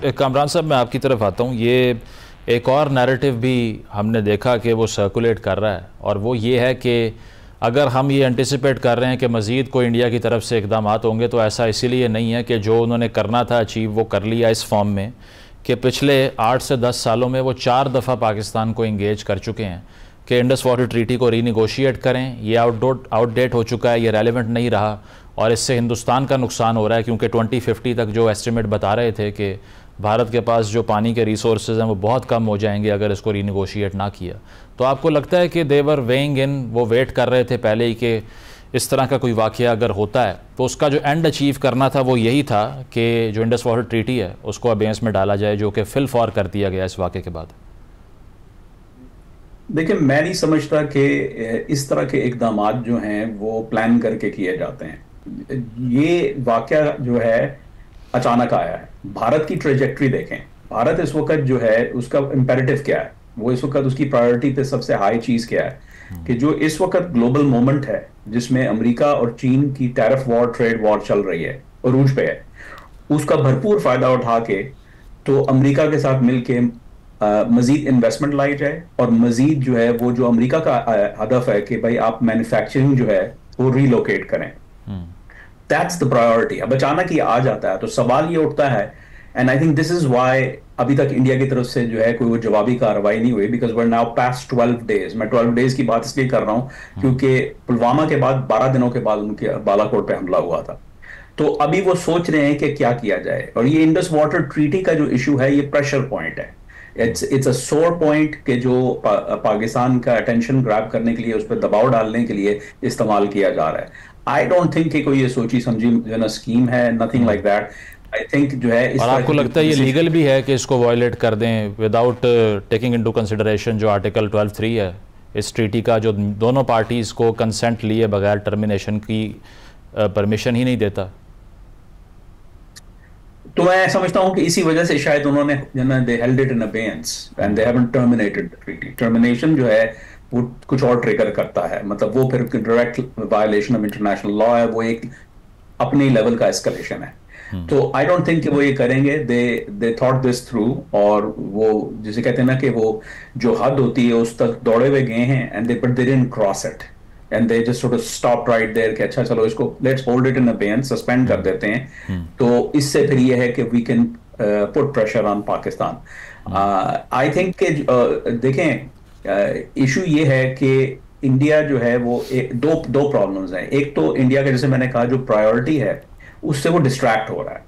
कामरान साहब, मैं आपकी तरफ आता हूँ। ये एक और नैरेटिव भी हमने देखा कि वो सर्कुलेट कर रहा है, और वो ये है कि अगर हम ये एंटिसिपेट कर रहे हैं कि मज़ीद कोई इंडिया की तरफ से इक़दाम होंगे, तो ऐसा इसीलिए नहीं है कि जो उन्होंने करना था अचीव वो कर लिया इस फॉर्म में कि पिछले 8 से 10 सालों में वो 4 दफ़ा पाकिस्तान को इंगेज कर चुके हैं कि इंडस वाटर ट्रीटी को रीनिगोशिएट करें। ये आउटडेट हो चुका है, ये रेलिवेंट नहीं रहा, और इससे हिंदुस्तान का नुकसान हो रहा है, क्योंकि 2050 तक जो एस्टिमेट बता रहे थे कि भारत के पास जो पानी के रिसोर्सेज हैं वो बहुत कम हो जाएंगे अगर इसको रीनिगोशिएट ना किया। तो आपको लगता है कि देवर वेइंग इन, वो वेट कर रहे थे पहले ही कि इस तरह का कोई वाक़या अगर होता है तो उसका जो एंड अचीव करना था वो यही था कि जो इंडस वाटर ट्रीटी है उसको अबेंस में डाला जाए, जो कि फिल फॉर कर दिया गया इस वाक़े के बाद? देखिए, मैं नहीं समझता कि इस तरह के इकदाम जो हैं वो प्लान करके किए जाते हैं। ये वाकया जो है अचानक आया है। भारत की ट्रेजेक्ट्री देखें। भारत इस वक्त जो है उसका इम्पेरेटिव क्या है, वो इस वक्त उसकी प्रायोरिटी पे सबसे हाई चीज क्या है कि जो इस वक्त ग्लोबल मोमेंट है जिसमें अमेरिका और चीन की टैरिफ वॉर, ट्रेड वॉर चल रही है, अरूज पे है, उसका भरपूर फायदा उठा के तो अमेरिका के साथ मिलके मजीद इन्वेस्टमेंट लाई जाए, और मजीद जो है वो जो अमेरिका का हदफ है कि भाई आप मैन्युफैक्चरिंग जो है वो रिलोकेट करें। That's the priority. अब अचानक ये आ जाता है तो सवाल ये उठता है, and I think this is why अभी तक इंडिया की तरफ से जो है कोई वो जवाबी कार्रवाई नहीं हुई, because we are now past 12 days. मैं 12 डेज की बात इसलिए कर रहा हूं क्योंकि पुलवामा के बाद 12 दिनों के बाद उनके बालाकोट पे हमला हुआ था। तो अभी वो सोच रहे हैं कि क्या किया जाए, और ये इंडस वाटर ट्रीटी का जो इशू है ये प्रेशर पॉइंट है। इट्स अ सोर पॉइंट के जो पाकिस्तान का अटेंशन ग्रैब करने के लिए, उस पर दबाव डालने के लिए इस्तेमाल किया जा रहा है। आई डोंट थिंक कि कोई ये सोची समझी जो ना स्कीम है, nothing like that. I think जो है इस और तरह आपको की लगता है ये लीगल भी है कि इसको वायलेट कर दें विदाउट टेकिंग इनटू कंसिडरेशन जो आर्टिकल 12(3) है इस ट्रीटी का, जो दोनों पार्टीज़ को कंसेंट लिए बगैर टर्मिनेशन की परमिशन ही नहीं देता? तो मैं समझता हूं कि इसी वजह से शायद उन्होंने दे held it in abeyance and they haven't terminated the treaty. Termination जो है वो कुछ और ट्रिगर करता है, मतलब वो फिर direct violation of international law है, वो एक अपने लेवल का एस्केलेशन है। तो आई डोंट थिंक कि वो ये करेंगे। दे थॉट दिस थ्रू, और वो जिसे कहते हैं ना कि वो जो हद होती है उस तक दौड़े हुए गए हैं, and they but they didn't cross it, and they just sort of stop right there कि अच्छा चलो इसको let's hold it in abeyance, suspend कर देते हैं। तो इससे फिर ये है कि we can put pressure on Pakistan. I think कि देखें, इशू ये है कि इंडिया जो है वो दो प्रॉब्लम्स हैं। एक तो इंडिया का, जैसे मैंने कहा, जो प्रायोरिटी है उससे वो डिस्ट्रैक्ट हो रहा है,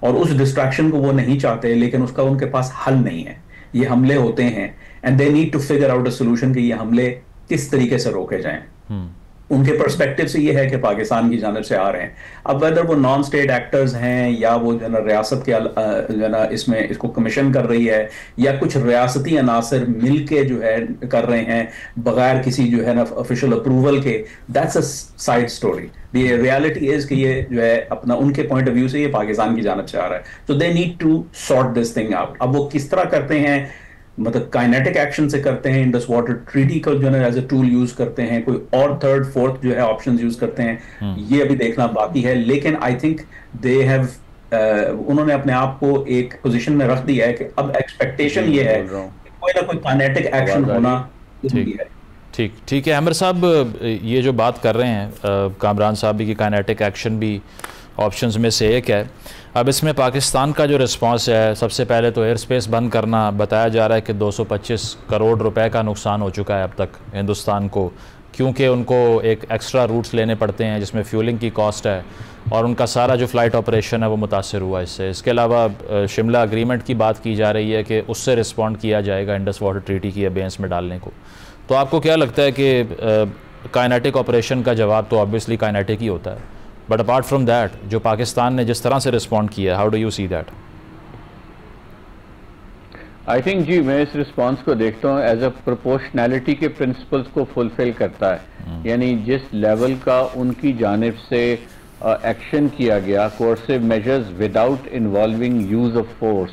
और उस डिस्ट्रैक्शन को वो नहीं चाहते, लेकिन उसका उनके पास हल नहीं है। ये हमले होते हैं and they need to figure out a solution कि ये हमले किस तरीके से रोके जाएं। उनके पर्सपेक्टिव से ये है कि पाकिस्तान की जानिब से आ रहे हैं। अब वेदर वो नॉन स्टेट एक्टर्स हैं या वो जो ना रियासत के जो ना इसमें इसको कमीशन कर रही है, या कुछ रियासती अनासर मिलके जो है कर रहे हैं बगैर किसी जो है ना ऑफिशियल अप्रूवल के, that's a side story. The reality is कि ये जो है अपना उनके पॉइंट ऑफ व्यू से ये पाकिस्तान की जानिब से आ रहा है, तो they need to sort this thing out. अब वो किस तरह करते हैं, मतलब काइनेटिक एक्शन से करते हैं, इंडस वाटर ट्रीटी को जो है एज अ टूल यूज करते हैं, कोई और थर्ड फोर्थ जो है ऑप्शंस यूज करते हैं, ये अभी देखना बाकी है। लेकिन आई थिंक दे हैव उन्होंने अपने आप को एक पोजीशन में रख दिया है कि अब एक्सपेक्टेशन ये है कि कोई ना कोई काइनेटिक एक्शन होना जरूरी है। ठीक ठीक है। अमर साहब, ये जो बात कर रहे हैं कामरान साहब भी कि काइनेटिक एक्शन भी ऑप्शंस में से एक है। अब इसमें पाकिस्तान का जो रिस्पांस है, सबसे पहले तो एयर स्पेस बंद करना। बताया जा रहा है कि 225 करोड़ रुपए का नुकसान हो चुका है अब तक हिंदुस्तान को, क्योंकि उनको एक एक्स्ट्रा रूट्स लेने पड़ते हैं जिसमें फ्यूलिंग की कॉस्ट है, और उनका सारा जो फ़्लाइट ऑपरेशन है वो मुतासर हुआ इससे। इसके अलावा शिमला अग्रीमेंट की बात की जा रही है कि उससे रिस्पॉन्ड किया जाएगा इंडस वाटर ट्रीटी की अबेंस में डालने को। तो आपको क्या लगता है कि काइनेटिक ऑपरेशन का जवाब तो ऑब्वियसली काइनेटिक ही होता है, बट अपार्ट फ्रॉम दैट जो पाकिस्तान ने जिस तरह से रिस्पॉन्ड किया, how do you see that? I think जी, मैं इस रिस्पांस को देखता हूँ एज अ प्रोपोर्शनैलिटी के प्रिंसिपल्स को फुलफिल करता है। यानी जिस लेवल का उनकी जानिब से एक्शन किया गया, coercive measures without involving use of force,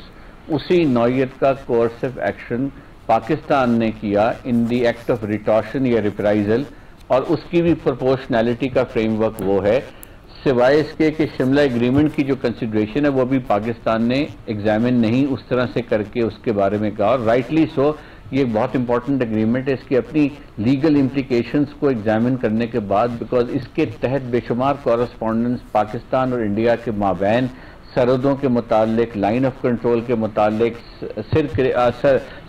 उसी नौयत का कोर्सिव एक्शन पाकिस्तान ने किया इन द एक्ट ऑफ रिटॉर्शन या रिप्राइजल, और उसकी भी प्रोपोर्शनैलिटी का फ्रेमवर्क वो है। सिवाय इसके कि शिमला एग्रीमेंट की जो कंसिडरेशन है वो भी पाकिस्तान ने एग्जामिन नहीं उस तरह से करके उसके बारे में कहा, और राइटली सो। ये बहुत इंपॉर्टेंट एग्रीमेंट है, इसकी अपनी लीगल इम्प्लीकेशंस को एग्जामिन करने के बाद, बिकॉज इसके तहत बेशुमार कॉरस्पॉन्डेंस पाकिस्तान और इंडिया के माबैन सरहदों के मुतालिक, लाइन ऑफ कंट्रोल के मुतालिक,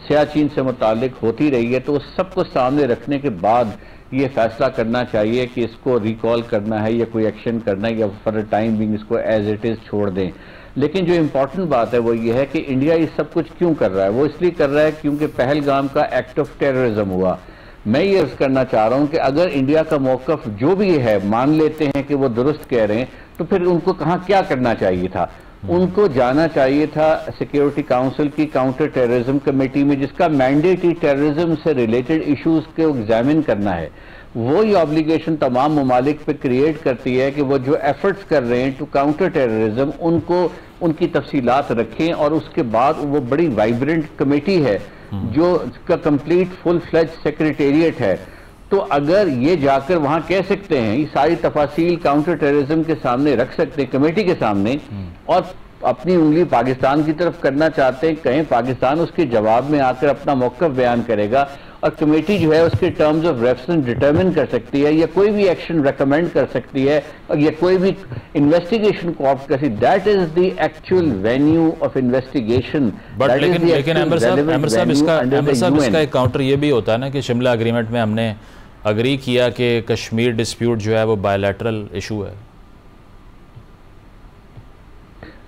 सियाचिन से मुतालिक होती रही है। तो उस सबको सामने रखने के बाद ये फैसला करना चाहिए कि इसको रिकॉल करना है या कोई एक्शन करना है, या फॉर अ टाइम बिंग इसको एज इट इज़ छोड़ दें। लेकिन जो इम्पोर्टेंट बात है वो ये है कि इंडिया ये सब कुछ क्यों कर रहा है। वो इसलिए कर रहा है क्योंकि पहलगाम का एक्ट ऑफ टेररिज्म हुआ। मैं ये अर्ज करना चाह रहा हूँ कि अगर इंडिया का मौकफ जो भी है मान लेते हैं कि वो दुरुस्त कह रहे हैं, तो फिर उनको कहाँ क्या करना चाहिए था? उनको जाना चाहिए था सिक्योरिटी काउंसिल की काउंटर टेररिज्म कमेटी में, जिसका मैंडेट ही टेररिज्म से रिलेटेड इश्यूज को एग्जामिन करना है। वो ही ऑब्लिगेशन तमाम ममालिक पे क्रिएट करती है कि वो जो एफर्ट्स कर रहे हैं टू काउंटर टेररिज्म, उनको उनकी तफसीलात रखें, और उसके बाद वो बड़ी वाइब्रेंट कमेटी है जो का कंप्लीट फुल फ्लेज सेक्रेटेरिएट है। तो अगर ये जाकर वहां कह सकते हैं, ये सारी तफासील काउंटर टेररिज्म के सामने रख सकते हैं, कमेटी के सामने, और अपनी उंगली पाकिस्तान की तरफ करना चाहते हैं, कहें पाकिस्तान उसके जवाब में आकर अपना मौक़िफ़ बयान करेगा, और कमेटी जो है उसके टर्म्स ऑफ रेफरेंस डिटरमिन कर सकती है, या कोई भी एक्शन रेकमेंड कर सकती है, और या कोई भी इन्वेस्टिगेशन को ऑप्ट कर सकती है। That is the actual venue of investigation. But लेकिन अहमद साहब इसका एक काउंटर ये भी होता है ना कि शिमला एग्रीमेंट में हमने अग्री किया कि कश्मीर डिस्प्यूट जो है वो बायलैटरल इशू है।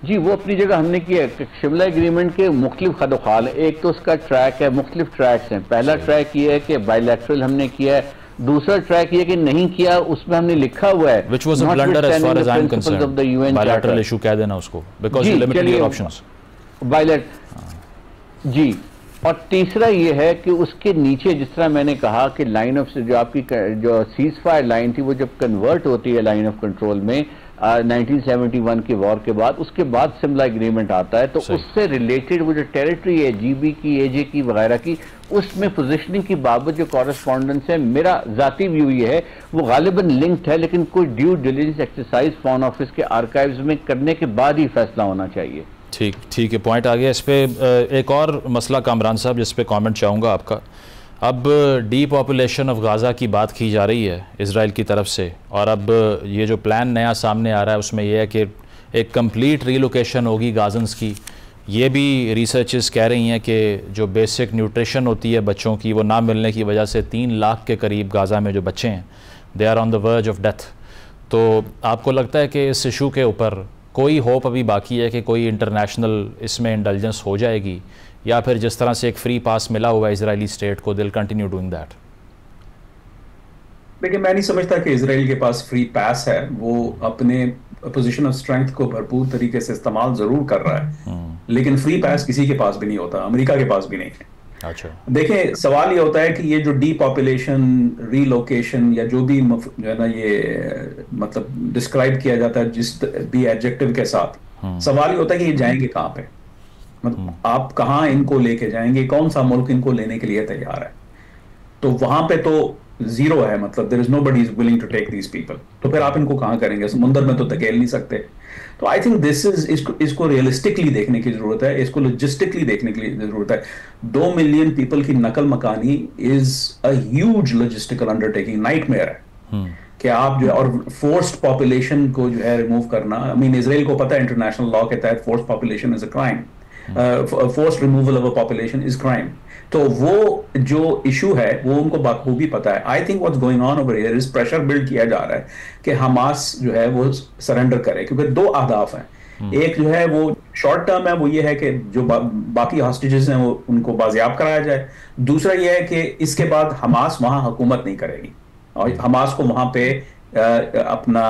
जी, वो अपनी जगह हमने किया है। शिमला एग्रीमेंट के मुख्तलिफ खदोखाल, एक तो उसका ट्रैक है, मुख्तलिफ ट्रैक्स हैं। पहला ट्रैक ये है कि बायलैटरल हमने किया है, दूसरा ट्रैक ये कि नहीं किया, उसमें हमने लिखा हुआ है which was a blunder as far as I'm concerned, bilateral issue कह देना उसको, because you limited your options। जी, और तीसरा ये है कि उसके नीचे जिस तरह मैंने कहा कि लाइन ऑफ जो आपकी जो सीज फायर लाइन थी वो जब कन्वर्ट होती है लाइन ऑफ कंट्रोल में 1971 के वॉर के बाद, उसके बाद शिमला एग्रीमेंट आता है, तो उससे रिलेटेड वो जो टेरिटरी है जीबी की, एजे की वगैरह की, उसमें पोजीशनिंग की बाबत जो कॉरेस्पॉन्डेंस है, मेरा जाती व्यू ये है वो गालिबन लिंक्ड है, लेकिन कोई due diligence exercise foreign office के आर्काइव्स में करने के बाद ही फैसला होना चाहिए। ठीक है, पॉइंट आ गया। इस पर एक और मसला कामरान साहब जिस पे कमेंट चाहूँगा आपका। अब डीपॉपुलेशन ऑफ गाज़ा की बात की जा रही है इज़राइल की तरफ से, और अब ये जो प्लान नया सामने आ रहा है उसमें यह है कि एक कंप्लीट रीलोकेशन होगी गाजन्स की। ये भी रिसर्चेस कह रही हैं कि जो बेसिक न्यूट्रिशन होती है बच्चों की वो ना मिलने की वजह से 3 लाख के करीब गाज़ा में जो बच्चे हैं they are on the verge of death. तो आपको लगता है कि इस इशू के ऊपर कोई होप अभी बाकी है कि कोई इंटरनेशनल इसमें इंटेलिजेंस हो जाएगी, या फिर जिस तरह से एक फ्री पास मिला हुआ है इजरायली स्टेट को, दिल कंटिन्यू डूइंग दैट? देखिए, मैं नहीं समझता कि इजराइल के पास फ्री पास है। वो अपने पोजीशन ऑफ स्ट्रेंथ को भरपूर तरीके से इस्तेमाल जरूर कर रहा है, लेकिन फ्री पास किसी के पास भी नहीं होता, अमेरिका के पास भी नहीं है। अच्छा, देखिए, सवाल ये होता है कि ये जो डीपॉपुलेशन, रीलोकेशन या जो भी जो है ना ये मतलब डिस्क्राइब किया जाता है जिस भी एडजेक्टिव के साथ, सवाल ये होता है कि ये जाएंगे कहाँ पे, मतलब आप कहाँ इनको लेके जाएंगे, कौन सा मुल्क इनको लेने के लिए तैयार है? तो वहां पे तो जीरो है, मतलब there is nobody is willing to take these people. तो फिर आप इनको कहाँ करेंगे? समुद्र में तो धकेल नहीं सकते। तो आई थिंक दिस इज इसको रियलिस्टिकली देखने की जरूरत है, इसको लॉजिस्टिकली देखने की जरूरत है। 2 मिलियन पीपल की नकल मकानी is a huge logistical undertaking, nightmare है कि आप जो है, और फोर्स्ड पॉपुलेशन को जो है रिमूव करना, आई मीन इजराइल को पता है इंटरनेशनल लॉ के तहत forced population is a crime, forced removal of a population is crime. तो वो जो इशू है वो उनको बखूबी पता है। I think what's going on over here is pressure build किया जा रहा है कि हमास जो है वो सरेंडर करे, क्योंकि 2 अहदाफ हैं। एक जो है वो शॉर्ट टर्म है, वो ये है कि जो बाकी हॉस्टेजेस हैं वो उनको बाजियाब कराया जाए। दूसरा ये है कि इसके बाद हमास वहां हुकूमत नहीं करेगी और हमास को वहां पे अपना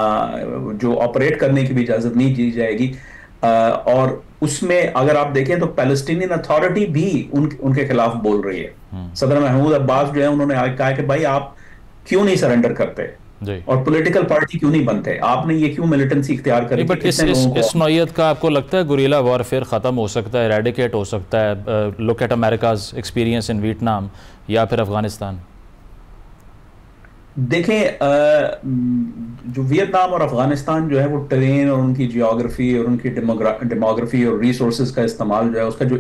जो ऑपरेट करने की भी इजाजत नहीं दी जाएगी। और उसमें अगर आप देखें तो पैलेस्टीनियन अथॉरिटी भी उनके खिलाफ बोल रही है। सदर महमूद अब्बास जो है उन्होंने कहा कि भाई आप क्यों नहीं सरेंडर करते और पॉलिटिकल पार्टी क्यों नहीं बनते, आपने ये क्यों मिलिटेंसी इख्तियार करी? बट इस नौयत का आपको लगता है गुरिल्ला वॉरफेयर खत्म हो सकता है, एरेडिकेट हो सकता है? Look at America's experience in Vietnam या फिर अफगानिस्तान। देखें, जो वियतनाम और अफगानिस्तान जो है वो टेरेन और उनकी जियोग्राफी और उनकी डेमोग्राफी और रिसोर्सेज का इस्तेमाल जो है उसका जो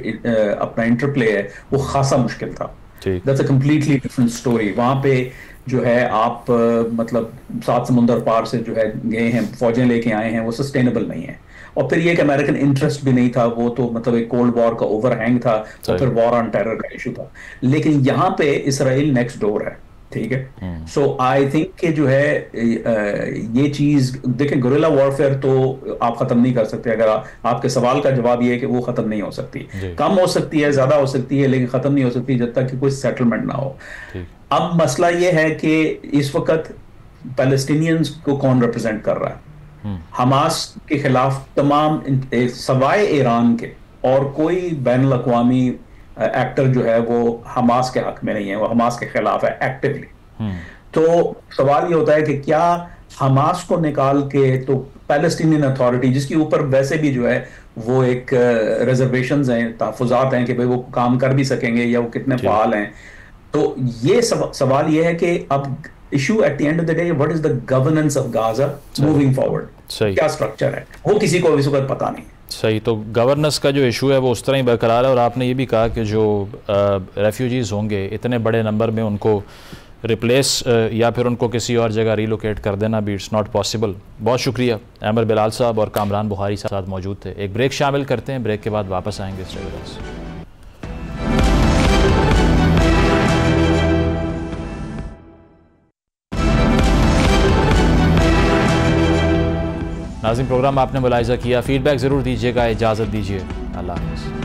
अपना इंटरप्ले है वो खासा मुश्किल था। That's a completely different story. वहां पे जो है आप मतलब 7 समुंदर पार से जो है गए हैं, फौजें लेके आए हैं, वो सस्टेनेबल नहीं है। और फिर ये कि अमेरिकन इंटरेस्ट भी नहीं था, वो तो मतलब एक कोल्ड वॉर का ओवरहैंग था और फिर वॉर ऑन टेरर का इशू था। लेकिन यहाँ पे इसराइल नेक्स्ट डोर है, ठीक है। सो आई थिंक कि जो है ये चीज देखें, गुरिल्ला वॉरफेयर तो आप खत्म नहीं कर सकते। अगर आपके सवाल का जवाब ये है कि वो खत्म नहीं हो सकती, कम हो सकती है, ज्यादा हो सकती है, लेकिन खत्म नहीं हो सकती जब तक कि कोई सेटलमेंट ना हो। अब मसला ये है कि इस वक्त पैलेस्टीनियंस को कौन रिप्रेजेंट कर रहा है? हमास के खिलाफ तमाम सवाए ईरान के और कोई बैनुल अक़वामी एक्टर जो है वो हमास के हक में नहीं है, वो हमास के खिलाफ है एक्टिवली। तो सवाल ये होता है कि क्या हमास को निकाल के तो पैलेस्टीनियन अथॉरिटी, जिसके ऊपर वैसे भी जो है वो एक रिजर्वेशंस हैं, तहफ़्फ़ुज़ात हैं कि भाई वो काम कर भी सकेंगे या वो कितने फाल हैं, तो ये सवाल ये है कि अब issue at the end of the day, what is the governance of Gaza moving forward? क्या स्ट्रक्चर है वो किसी को इस वक्त पता नहीं। सही, तो गवर्नेंस का जो इशू है वो उस तरह ही बरकरार है। और आपने ये भी कहा कि जो रेफ्यूजीज़ होंगे इतने बड़े नंबर में, उनको रिप्लेस या फिर उनको किसी और जगह रीलोकेट कर देना भी इट्स नॉट पॉसिबल। बहुत शुक्रिया। अमर बिलाल साहब और कामरान बुखारी साथ मौजूद थे। एक ब्रेक शामिल करते हैं, ब्रेक के बाद वापस आएंगे इस जगह। नाज़रीन, प्रोग्राम आपने मुलाहिज़ा किया, फीडबैक ज़रूर दीजिएगा, इजाज़त दीजिए, अल्लाह हाफ़िज़।